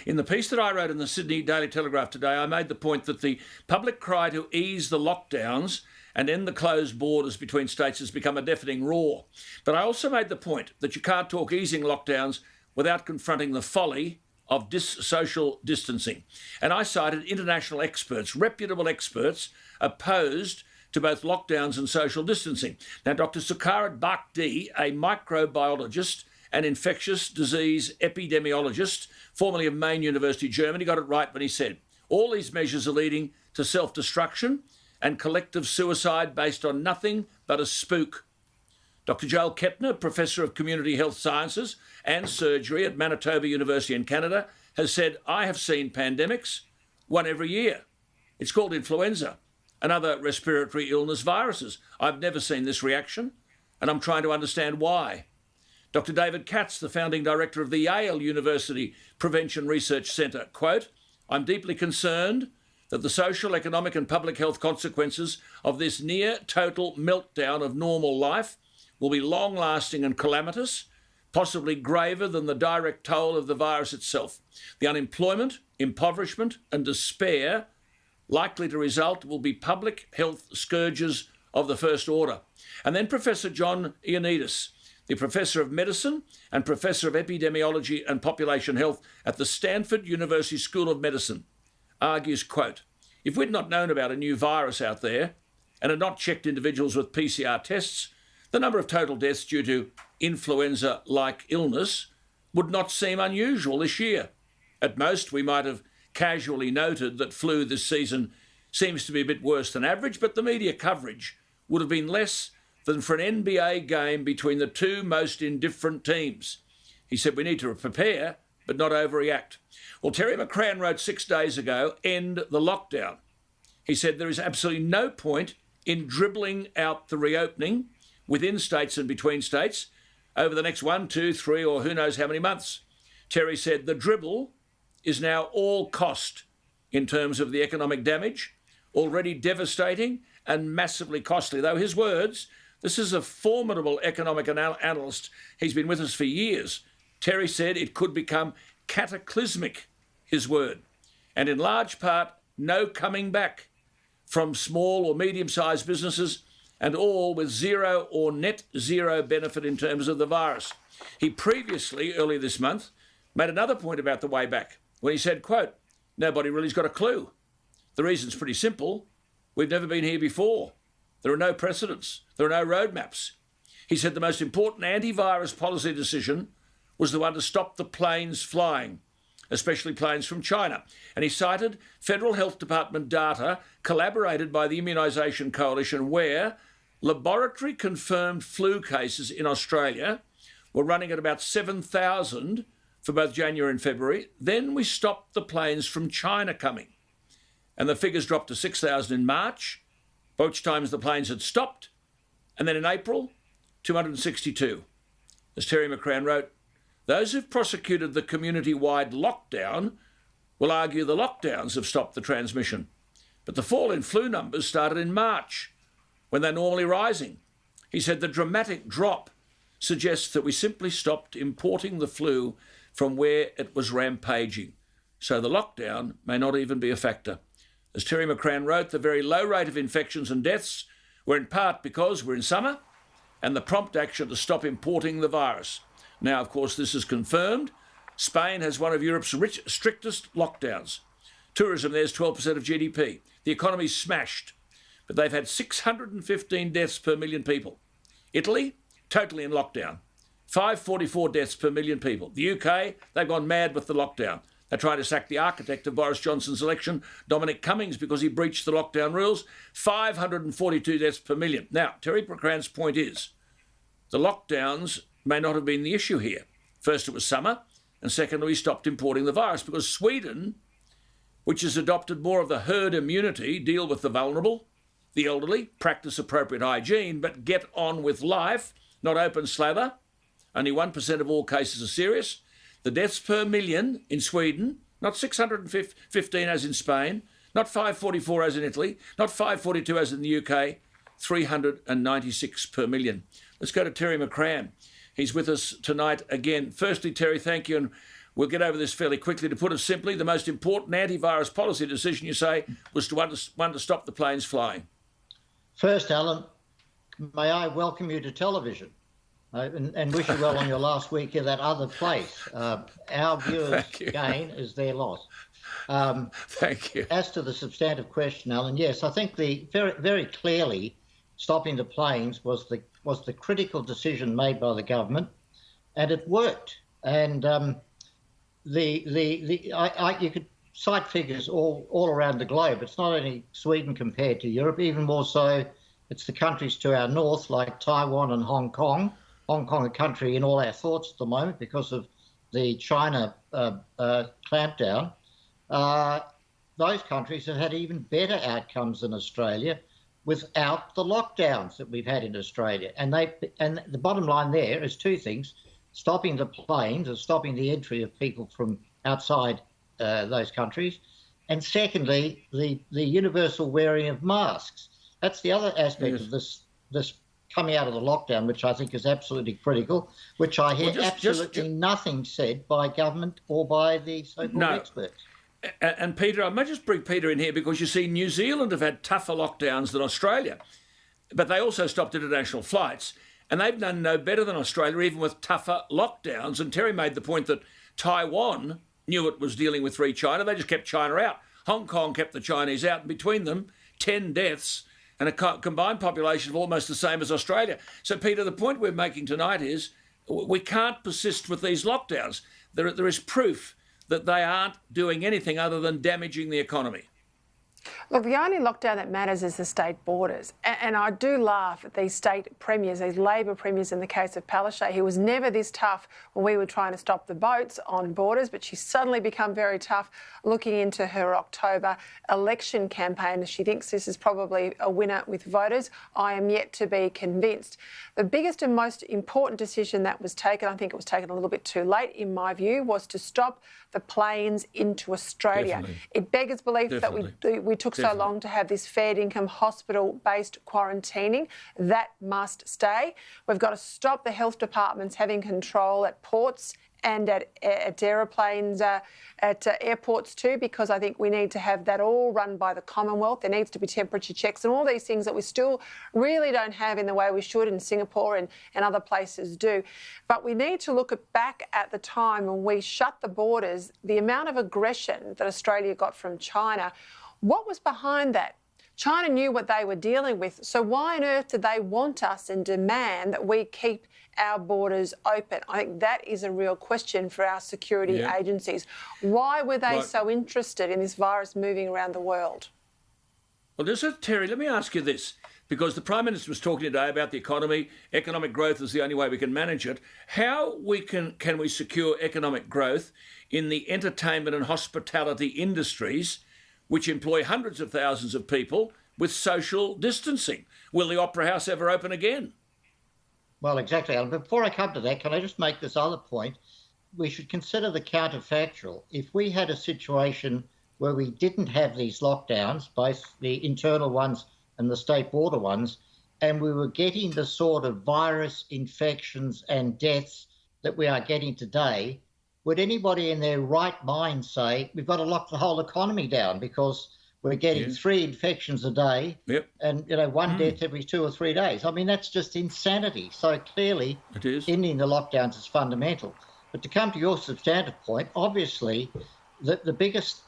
In the piece that I wrote in the Sydney Daily Telegraph today, I made the point that the public cry to ease the lockdowns and end the closed borders between states has become a deafening roar. But I also made the point that you can't talk easing lockdowns without confronting the folly of social distancing. And I cited international experts, reputable experts, opposed to both lockdowns and social distancing. Now, Dr. Sukarat Bhakdi, a microbiologist and infectious disease epidemiologist, formerly of Maine University, Germany, got it right when he said, all these measures are leading to self-destruction and collective suicide based on nothing but a spook. Dr. Joel Kettner, Professor of Community Health Sciences and Surgery at Manitoba University in Canada, has said, I have seen pandemics, one every year. It's called influenza and other respiratory illness viruses. I've never seen this reaction, and I'm trying to understand why. Dr. David Katz, the founding director of the Yale University Prevention Research Centre, quote, I'm deeply concerned that the social, economic and public health consequences of this near total meltdown of normal life will be long-lasting and calamitous, possibly graver than the direct toll of the virus itself. The unemployment, impoverishment and despair likely to result will be public health scourges of the first order. And then Professor John Ioannidis, the Professor of Medicine and Professor of Epidemiology and Population Health at the Stanford University School of Medicine, argues, quote, if we'd not known about a new virus out there and had not checked individuals with PCR tests, the number of total deaths due to influenza-like illness would not seem unusual this year. At most, we might have casually noted that flu this season seems to be a bit worse than average, but the media coverage would have been less than for an NBA game between the two most indifferent teams. He said we need to prepare, but not overreact. Well, Terry McCrann wrote 6 days ago, end the lockdown. He said there is absolutely no point in dribbling out the reopening within states and between states over the next 1, 2, 3, or who knows how many months. Terry said the dribble is now all cost in terms of the economic damage, already devastating and massively costly. Though his words, this is a formidable economic analyst. He's been with us for years. Terry said it could become cataclysmic, his word, and in large part, no coming back from small or medium-sized businesses, and all with zero or net zero benefit in terms of the virus. He previously, earlier this month, made another point about the way back when he said, quote, nobody really's got a clue. The reason's pretty simple. We've never been here before. There are no precedents. There are no roadmaps. He said the most important antivirus policy decision was the one to stop the planes flying, especially planes from China. And he cited Federal Health Department data collaborated by the Immunisation Coalition where laboratory-confirmed flu cases in Australia were running at about 7,000 for both January and February. Then we stopped the planes from China coming. And the figures dropped to 6,000 in March, by which times the planes had stopped. And then in April, 262. As Terry McCrann wrote, those who've prosecuted the community-wide lockdown will argue the lockdowns have stopped the transmission. But the fall in flu numbers started in March, when they're normally rising. He said the dramatic drop suggests that we simply stopped importing the flu from where it was rampaging. So the lockdown may not even be a factor. As Terry McCrann wrote, the very low rate of infections and deaths were in part because we're in summer and the prompt action to stop importing the virus. Now, of course, this is confirmed. Spain has one of Europe's strictest lockdowns. Tourism there's 12% of GDP. The economy's smashed, but they've had 615 deaths per million people. Italy, totally in lockdown. 544 deaths per million people. The UK, they've gone mad with the lockdown. They tried to sack the architect of Boris Johnson's election, Dominic Cummings, because he breached the lockdown rules. 542 deaths per million. Now, Terry McCrann's point is, the lockdowns may not have been the issue here. First, it was summer, and secondly, we stopped importing the virus because Sweden, which has adopted more of the herd immunity, deal with the vulnerable, the elderly, practice appropriate hygiene, but get on with life, not open slather. Only 1% of all cases are serious. The deaths per million in Sweden, not 615 as in Spain, not 544 as in Italy, not 542 as in the UK, 396 per million. Let's go to Terry McCrann. He's with us tonight again. Firstly, Terry, thank you. And we'll get over this fairly quickly. To put it simply, the most important antivirus policy decision, you say, was to stop the planes flying. First, Alan, may I welcome you to television and wish you well on your last week of that other place. Our viewers' gain is their loss. Thank you. As to the substantive question, Alan, yes, I think very clearly stopping the planes was the critical decision made by the government, and it worked. And you could cite figures all around the globe. It's not only Sweden compared to Europe, even more so it's the countries to our north like Taiwan and Hong Kong. Hong Kong, a country in all our thoughts at the moment because of the China clampdown. Those countries have had even better outcomes than Australia without the lockdowns that we've had in Australia. And the bottom line there is two things: stopping the planes or stopping the entry of people from outside those countries, and secondly, the universal wearing of masks. That's the other aspect of this coming out of the lockdown, which I think is absolutely critical, which I hear absolutely nothing said by government or by the so-called experts. And Peter, I might just bring Peter in here because you see New Zealand have had tougher lockdowns than Australia, but they also stopped international flights, and they've done no better than Australia, even with tougher lockdowns. And Terry made the point that Taiwan knew it was dealing with free China. They just kept China out. Hong Kong kept the Chinese out, and between them, 10 deaths and a combined population of almost the same as Australia. So, Peter, the point we're making tonight is we can't persist with these lockdowns. There is proof that they aren't doing anything other than damaging the economy. Look, the only lockdown that matters is the state borders. And I do laugh at these state premiers, these Labor premiers in the case of Palaszczuk. He was never this tough when we were trying to stop the boats on borders, but she's suddenly become very tough looking into her October election campaign. She thinks this is probably a winner with voters. I am yet to be convinced. The biggest and most important decision that was taken, I think it was taken a little bit too late in my view, was to stop the planes into Australia. Definitely. It beggars belief that we took so long to have this fair income hospital-based quarantining. That must stay. We've got to stop the health departments having control at ports and at aeroplanes, at airports too, because I think we need to have that all run by the Commonwealth. There needs to be temperature checks and all these things that we still really don't have in the way we should in Singapore and other places do. But we need to look back at the time when we shut the borders, the amount of aggression that Australia got from China. What was behind that? China knew what they were dealing with, so why on earth did they want us and demand that we keep our borders open? I think that is a real question for our security agencies. Why were they so interested in this virus moving around the world? Well, Terry, let me ask you this, because the Prime Minister was talking today about the economy. Economic growth is the only way we can manage it. How can we secure economic growth in the entertainment and hospitality industries, which employ hundreds of thousands of people, with social distancing? Will the Opera House ever open again? Well, exactly, Alan. Before I come to that, can I just make this other point? We should consider the counterfactual. If we had a situation where we didn't have these lockdowns, both the internal ones and the state border ones, and we were getting the sort of virus infections and deaths that we are getting today, would anybody in their right mind say, we've got to lock the whole economy down because we're getting 3 infections a day and, one death every 2 or 3 days? I mean, that's just insanity. So clearly, ending the lockdowns is fundamental. But to come to your substantive point, obviously, the biggest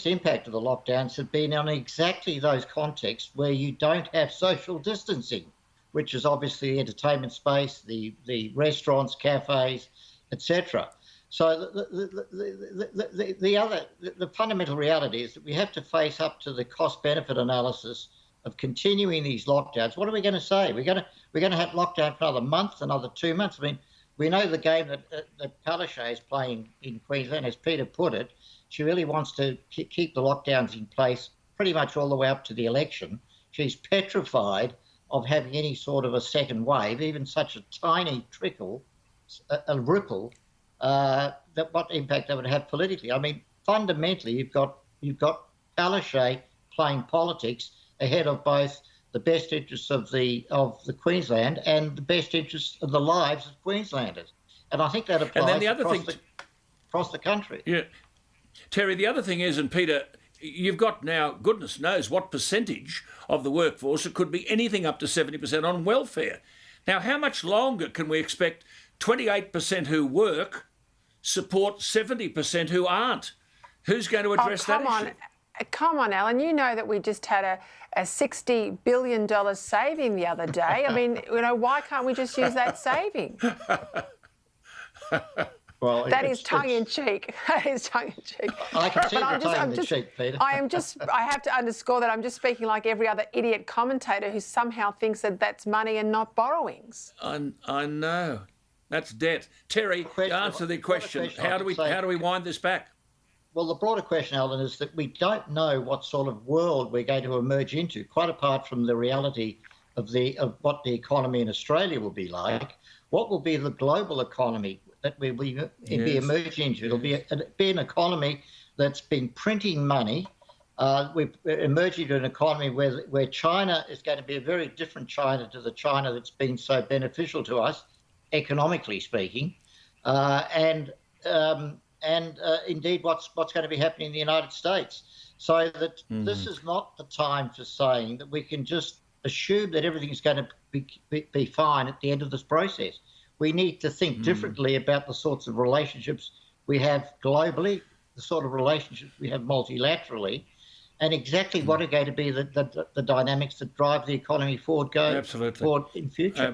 impact of the lockdowns have been on exactly those contexts where you don't have social distancing, which is obviously the entertainment space, the restaurants, cafes, etc. So the fundamental reality is that we have to face up to the cost-benefit analysis of continuing these lockdowns. What are we going to say? We're going to have lockdown for another month, another 2 months. I mean, we know the game that Palaszczuk is playing in Queensland, as Peter put it. She really wants to keep the lockdowns in place pretty much all the way up to the election. She's petrified of having any sort of a second wave, even such a tiny trickle, a ripple. What impact that would have politically. I mean, fundamentally, you've got Palaszczuk playing politics ahead of both the best interests of the Queensland and the best interests of the lives of Queenslanders. And I think that applies. And then the other thing, across the country. Yeah. Terry, the other thing is, and Peter, you've got now, goodness knows what percentage of the workforce, it could be anything up to 70% on welfare. Now, how much longer can we expect 28% who work support 70% who aren't? Who's going to address that issue? Come on, Alan. You know that we just had a $60 billion saving the other day. I mean, why can't we just use that saving? Well, that is tongue-in-cheek. That is tongue-in-cheek. I can see the tongue-in-cheek, Peter. I have to underscore that I'm just speaking like every other idiot commentator who somehow thinks that that's money and not borrowings. I know. That's debt. Terry, answer the question. How do we wind this back? Well, the broader question, Alan, is that we don't know what sort of world we're going to emerge into, quite apart from the reality of what the economy in Australia will be like. What will be the global economy that we will be emerging into? It'll be an economy that's been printing money. We're emerging into an economy where China is going to be a very different China to the China that's been so beneficial to us, economically speaking, and indeed what's going to be happening in the United States. So that this is not the time for saying that we can just assume that everything's going to be fine at the end of this process. We need to think differently about the sorts of relationships we have globally, the sort of relationships we have multilaterally, and exactly what are going to be the dynamics that drive the economy forward in future. Absolutely.